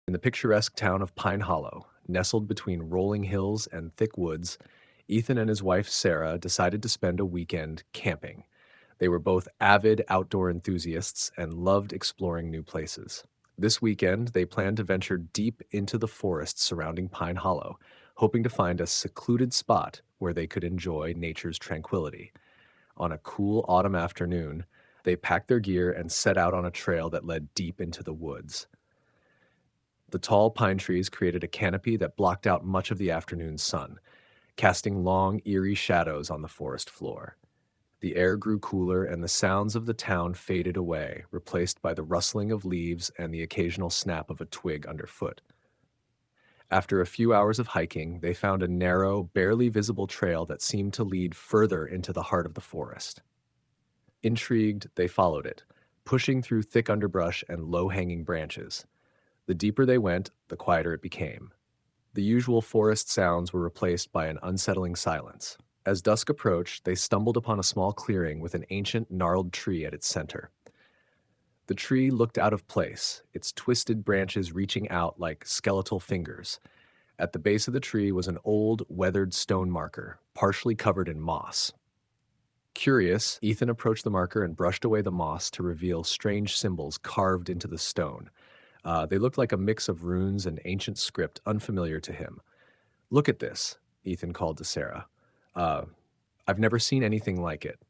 In the picturesque town of Pine Hollow, nestled between rolling hills and thick woods, Ethan and his wife Sarah decided to spend a weekend camping. They were both avid outdoor enthusiasts and loved exploring new places. This weekend, they planned to venture deep into the forest surrounding Pine Hollow, hoping to find a secluded spot where they could enjoy nature's tranquility. On a cool autumn afternoon, they packed their gear and set out on a trail that led deep into the woods. The tall pine trees created a canopy that blocked out much of the afternoon sun, casting long, eerie shadows on the forest floor. The air grew cooler and the sounds of the town faded away, replaced by the rustling of leaves and the occasional snap of a twig underfoot. After a few hours of hiking, they found a narrow, barely visible trail that seemed to lead further into the heart of the forest. Intrigued, they followed it, pushing through thick underbrush and low-hanging branches. The deeper they went, the quieter it became. The usual forest sounds were replaced by an unsettling silence. As dusk approached, they stumbled upon a small clearing with an ancient, gnarled tree at its center. The tree looked out of place, its twisted branches reaching out like skeletal fingers. At the base of the tree was an old, weathered stone marker, partially covered in moss. Curious, Ethan approached the marker and brushed away the moss to reveal strange symbols carved into the stone. They looked like a mix of runes and ancient script unfamiliar to him. "Look at this," Ethan called to Sarah. Uh, "I've never seen anything like it."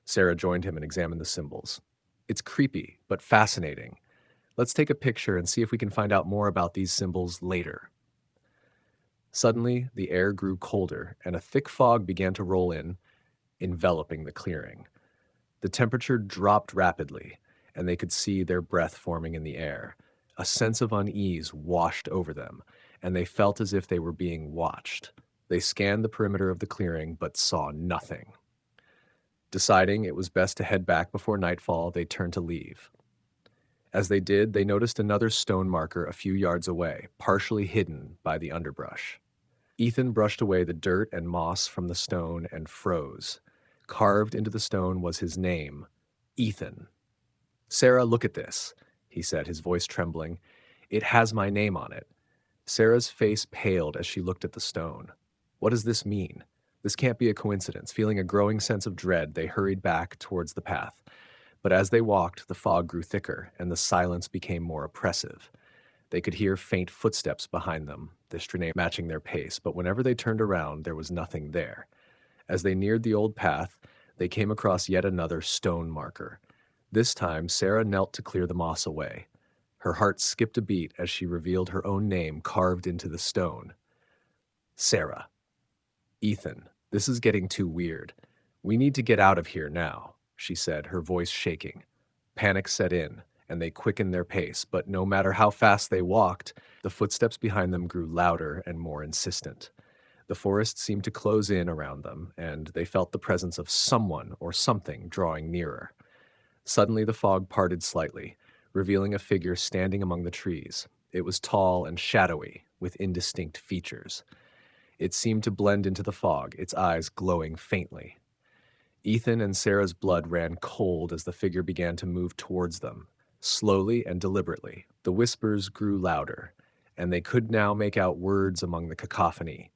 Sarah joined him and examined the symbols. "It's creepy, but fascinating. Let's take a picture and see if we can find out more about these symbols later." Suddenly, the air grew colder, and a thick fog began to roll in, enveloping the clearing. The temperature dropped rapidly, and they could see their breath forming in the air. A sense of unease washed over them, and they felt as if they were being watched. They scanned the perimeter of the clearing, but saw nothing. Deciding it was best to head back before nightfall, they turned to leave. As they did, they noticed another stone marker a few yards away, partially hidden by the underbrush. Ethan brushed away the dirt and moss from the stone and froze. Carved into the stone was his name, Ethan. "Sarah, look at this," he said, his voice trembling. "It has my name on it." Sarah's face paled as she looked at the stone. What does this mean? This can't be a coincidence. Feeling a growing sense of dread, they hurried back towards the path. But as they walked, the fog grew thicker, and the silence became more oppressive. They could hear faint footsteps behind them, the strain matching their pace, but whenever they turned around, there was nothing there. As they neared the old path, they came across yet another stone marker. This time, Sarah knelt to clear the moss away. Her heart skipped a beat as she revealed her own name carved into the stone. Sarah. "Ethan, this is getting too weird. We need to get out of here now," she said, her voice shaking. Panic set in, and they quickened their pace, but no matter how fast they walked, the footsteps behind them grew louder and more insistent. The forest seemed to close in around them, and they felt the presence of someone or something drawing nearer. Suddenly the fog parted slightly, revealing a figure standing among the trees. It was tall and shadowy, with indistinct features. It seemed to blend into the fog, its eyes glowing faintly. Ethan and Sarah's blood ran cold as the figure began to move towards them, slowly and deliberately. The whispers grew louder, and they could now make out words among the cacophony,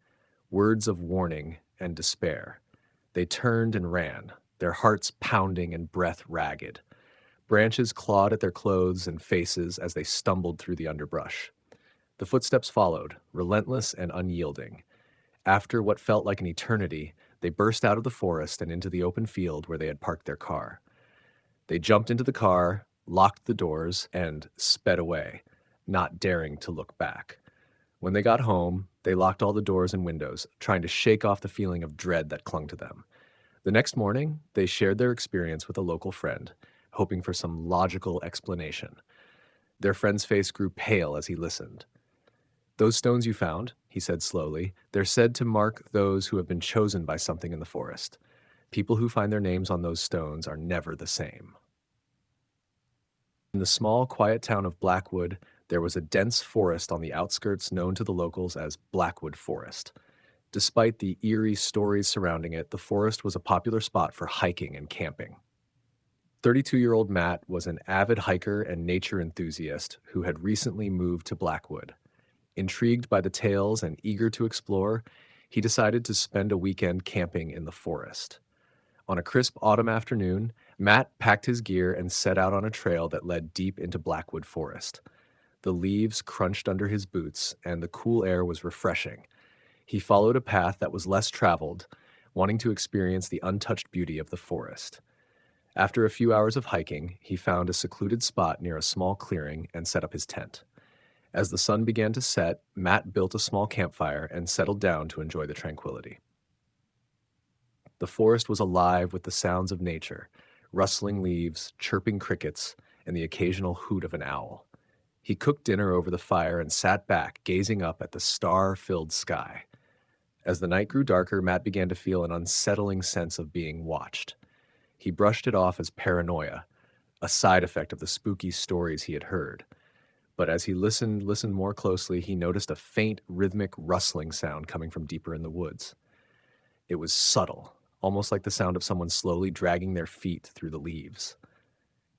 words of warning and despair. They turned and ran, their hearts pounding and breath ragged. Branches clawed at their clothes and faces as they stumbled through the underbrush. The footsteps followed, relentless and unyielding. After what felt like an eternity, they burst out of the forest and into the open field where they had parked their car. They jumped into the car, locked the doors, and sped away, not daring to look back. When they got home, they locked all the doors and windows, trying to shake off the feeling of dread that clung to them. The next morning, they shared their experience with a local friend, hoping for some logical explanation. Their friend's face grew pale as he listened. "Those stones you found," he said slowly, "they're said to mark those who have been chosen by something in the forest. People who find their names on those stones are never the same." In the small, quiet town of Blackwood, there was a dense forest on the outskirts known to the locals as Blackwood Forest. Despite the eerie stories surrounding it, the forest was a popular spot for hiking and camping. 32-year-old Matt was an avid hiker and nature enthusiast who had recently moved to Blackwood. Intrigued by the tales and eager to explore, he decided to spend a weekend camping in the forest. On a crisp autumn afternoon, Matt packed his gear and set out on a trail that led deep into Blackwood Forest. The leaves crunched under his boots, and the cool air was refreshing. He followed a path that was less traveled, wanting to experience the untouched beauty of the forest. After a few hours of hiking, he found a secluded spot near a small clearing and set up his tent. As the sun began to set, Matt built a small campfire and settled down to enjoy the tranquility. The forest was alive with the sounds of nature, rustling leaves, chirping crickets, and the occasional hoot of an owl. He cooked dinner over the fire and sat back, gazing up at the star-filled sky. As the night grew darker, Matt began to feel an unsettling sense of being watched. He brushed it off as paranoia, a side effect of the spooky stories he had heard. But as he listened more closely, he noticed a faint, rhythmic rustling sound coming from deeper in the woods. It was subtle, almost like the sound of someone slowly dragging their feet through the leaves.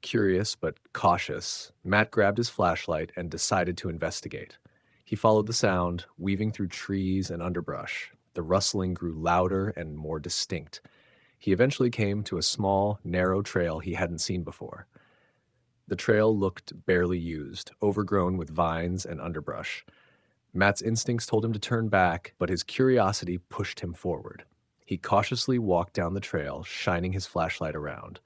Curious but cautious, Matt grabbed his flashlight and decided to investigate. He followed the sound, weaving through trees and underbrush. The rustling grew louder and more distinct. He eventually came to a small, narrow trail he hadn't seen before. The trail looked barely used, overgrown with vines and underbrush. Matt's instincts told him to turn back, but his curiosity pushed him forward. He cautiously walked down the trail, shining his flashlight around.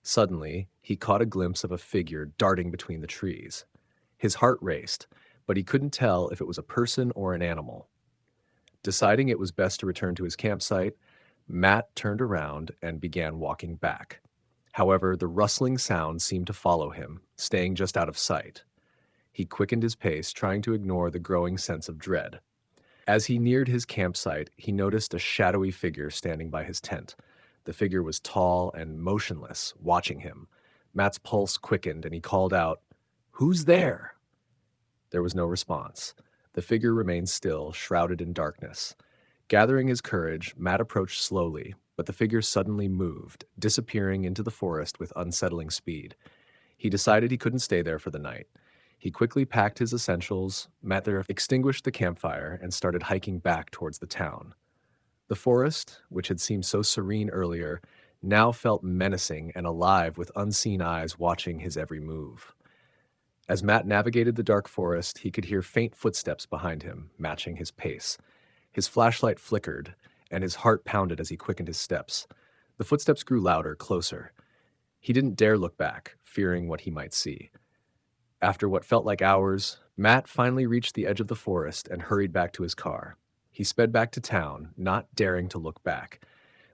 Suddenly, he caught a glimpse of a figure darting between the trees. His heart raced, but he couldn't tell if it was a person or an animal. Deciding it was best to return to his campsite, Matt turned around and began walking back. However, the rustling sound seemed to follow him, staying just out of sight. He quickened his pace, trying to ignore the growing sense of dread. As he neared his campsite, he noticed a shadowy figure standing by his tent. The figure was tall and motionless, watching him. Matt's pulse quickened and he called out, "Who's there?" There was no response. The figure remained still, shrouded in darkness. Gathering his courage, Matt approached slowly, but the figure suddenly moved, disappearing into the forest with unsettling speed. He decided he couldn't stay there for the night. He quickly packed his essentials, extinguished the campfire, and started hiking back towards the town. The forest, which had seemed so serene earlier, now felt menacing and alive with unseen eyes watching his every move. As Matt navigated the dark forest, he could hear faint footsteps behind him, matching his pace. His flashlight flickered, and his heart pounded as he quickened his steps. The footsteps grew louder, closer. He didn't dare look back, fearing what he might see. After what felt like hours, Matt finally reached the edge of the forest and hurried back to his car. He sped back to town, not daring to look back.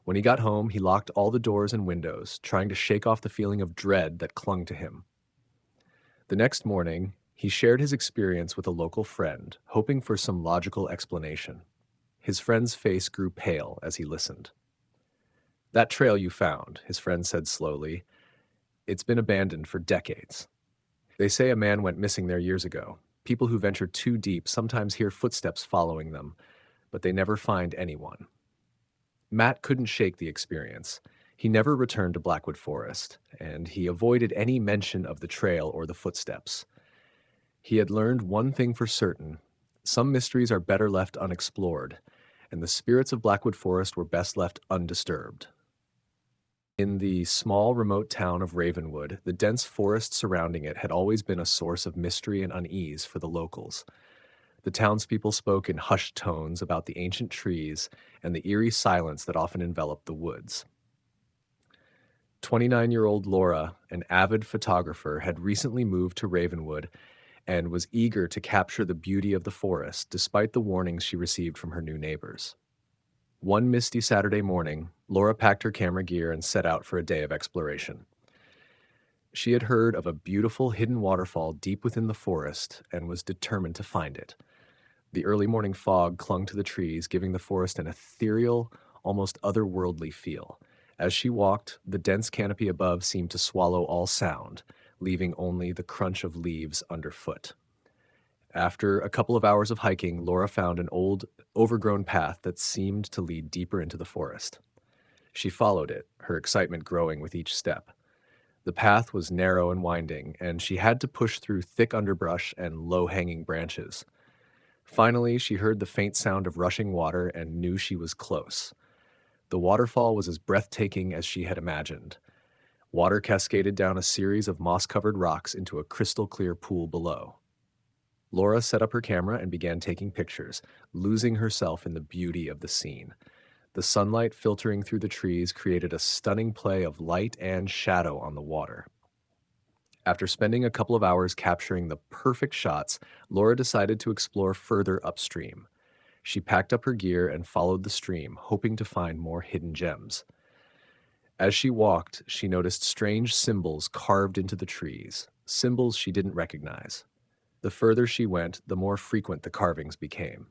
When he got home, he locked all the doors and windows, trying to shake off the feeling of dread that clung to him. The next morning, he shared his experience with a local friend, hoping for some logical explanation. His friend's face grew pale as he listened. "That trail you found," his friend said slowly, "it's been abandoned for decades. They say a man went missing there years ago. People who venture too deep sometimes hear footsteps following them, but they never find anyone." Matt couldn't shake the experience. He never returned to Blackwood Forest, and he avoided any mention of the trail or the footsteps. He had learned one thing for certain: some mysteries are better left unexplored, and the spirits of Blackwood Forest were best left undisturbed. In the small, remote town of Ravenwood, the dense forest surrounding it had always been a source of mystery and unease for the locals. The townspeople spoke in hushed tones about the ancient trees and the eerie silence that often enveloped the woods. 29-year-old Laura, an avid photographer, had recently moved to Ravenwood and was eager to capture the beauty of the forest despite the warnings she received from her new neighbors. One misty Saturday morning, Laura packed her camera gear and set out for a day of exploration. She had heard of a beautiful hidden waterfall deep within the forest and was determined to find it. The early morning fog clung to the trees, giving the forest an ethereal, almost otherworldly feel. As she walked, the dense canopy above seemed to swallow all sound, leaving only the crunch of leaves underfoot. After a couple of hours of hiking, Laura found an old, overgrown path that seemed to lead deeper into the forest. She followed it, her excitement growing with each step. The path was narrow and winding, and she had to push through thick underbrush and low-hanging branches. Finally, she heard the faint sound of rushing water and knew she was close. The waterfall was as breathtaking as she had imagined. Water cascaded down a series of moss-covered rocks into a crystal-clear pool below. Laura set up her camera and began taking pictures, losing herself in the beauty of the scene. The sunlight filtering through the trees created a stunning play of light and shadow on the water. After spending a couple of hours capturing the perfect shots, Laura decided to explore further upstream. She packed up her gear and followed the stream, hoping to find more hidden gems. As she walked, she noticed strange symbols carved into the trees, symbols she didn't recognize. The further she went, the more frequent the carvings became.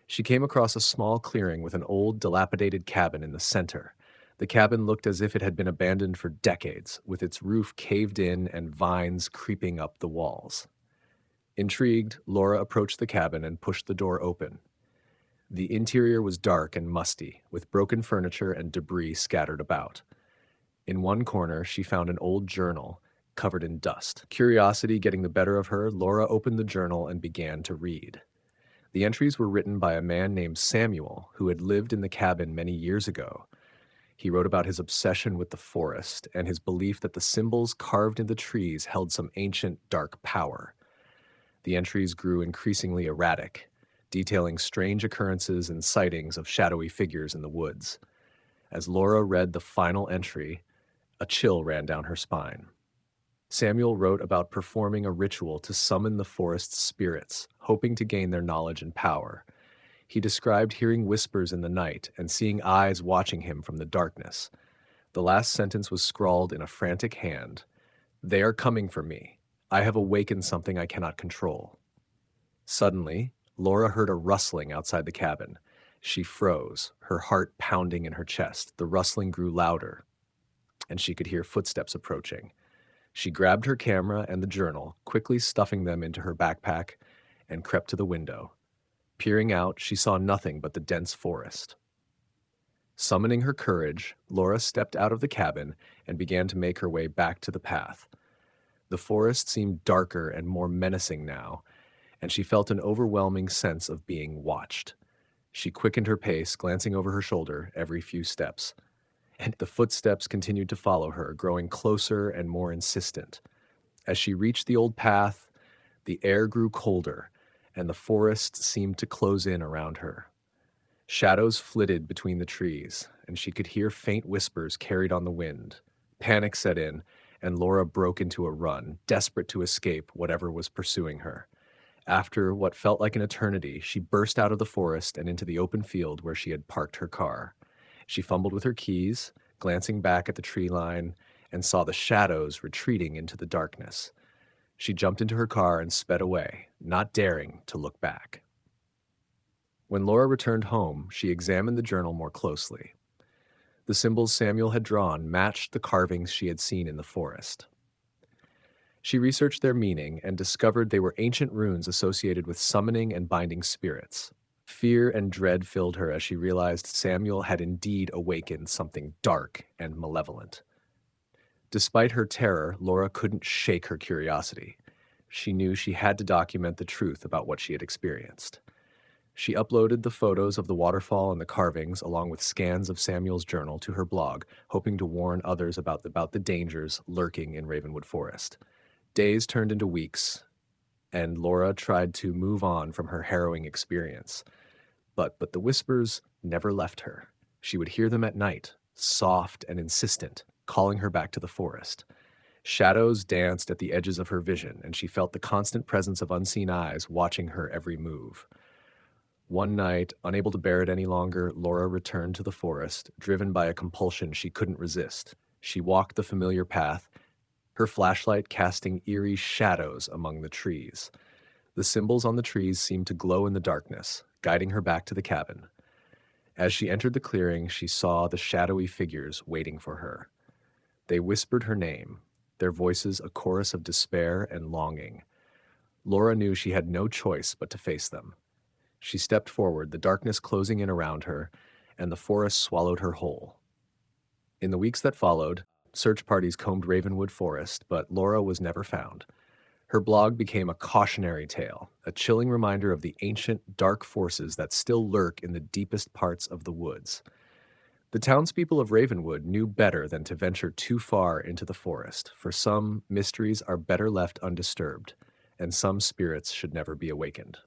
She came across a small clearing with an old, dilapidated cabin in the center. The cabin looked as if it had been abandoned for decades, with its roof caved in and vines creeping up the walls. Intrigued, Laura approached the cabin and pushed the door open. The interior was dark and musty, with broken furniture and debris scattered about. In one corner, she found an old journal covered in dust. Curiosity getting the better of her, Laura opened the journal and began to read. The entries were written by a man named Samuel, who had lived in the cabin many years ago. He wrote about his obsession with the forest and his belief that the symbols carved in the trees held some ancient dark power. The entries grew increasingly erratic, detailing strange occurrences and sightings of shadowy figures in the woods. As Laura read the final entry, a chill ran down her spine. Samuel wrote about performing a ritual to summon the forest's spirits, hoping to gain their knowledge and power. He described hearing whispers in the night and seeing eyes watching him from the darkness. The last sentence was scrawled in a frantic hand. "They are coming for me. I have awakened something I cannot control." Suddenly, Laura heard a rustling outside the cabin. She froze, her heart pounding in her chest. The rustling grew louder, and she could hear footsteps approaching. She grabbed her camera and the journal, quickly stuffing them into her backpack, and crept to the window. Peering out, she saw nothing but the dense forest. Summoning her courage, Laura stepped out of the cabin and began to make her way back to the path. The forest seemed darker and more menacing now, and she felt an overwhelming sense of being watched. She quickened her pace, glancing over her shoulder every few steps. And the footsteps continued to follow her, growing closer and more insistent. As she reached the old path, the air grew colder, and the forest seemed to close in around her. Shadows flitted between the trees, and she could hear faint whispers carried on the wind. Panic set in, and Laura broke into a run, desperate to escape whatever was pursuing her. After what felt like an eternity, she burst out of the forest and into the open field where she had parked her car. She fumbled with her keys, glancing back at the tree line, and saw the shadows retreating into the darkness. She jumped into her car and sped away, not daring to look back. When Laura returned home, she examined the journal more closely. The symbols Samuel had drawn matched the carvings she had seen in the forest. She researched their meaning and discovered they were ancient runes associated with summoning and binding spirits. Fear and dread filled her as she realized Samuel had indeed awakened something dark and malevolent. Despite her terror, Laura couldn't shake her curiosity. She knew she had to document the truth about what she had experienced. She uploaded the photos of the waterfall and the carvings, along with scans of Samuel's journal, to her blog, hoping to warn others about the dangers lurking in Ravenwood Forest. Days turned into weeks, and Laura tried to move on from her harrowing experience. But the whispers never left her. She would hear them at night, soft and insistent, calling her back to the forest. Shadows danced at the edges of her vision, and she felt the constant presence of unseen eyes watching her every move. One night, unable to bear it any longer, Laura returned to the forest, driven by a compulsion she couldn't resist. She walked the familiar path, her flashlight casting eerie shadows among the trees. The symbols on the trees seemed to glow in the darkness, guiding her back to the cabin. As she entered the clearing, she saw the shadowy figures waiting for her. They whispered her name, their voices a chorus of despair and longing. Laura knew she had no choice but to face them. She stepped forward, the darkness closing in around her, and the forest swallowed her whole. In the weeks that followed, search parties combed Ravenwood Forest, but Laura was never found. Her blog became a cautionary tale, a chilling reminder of the ancient, dark forces that still lurk in the deepest parts of the woods. The townspeople of Ravenwood knew better than to venture too far into the forest, for some mysteries are better left undisturbed, and some spirits should never be awakened.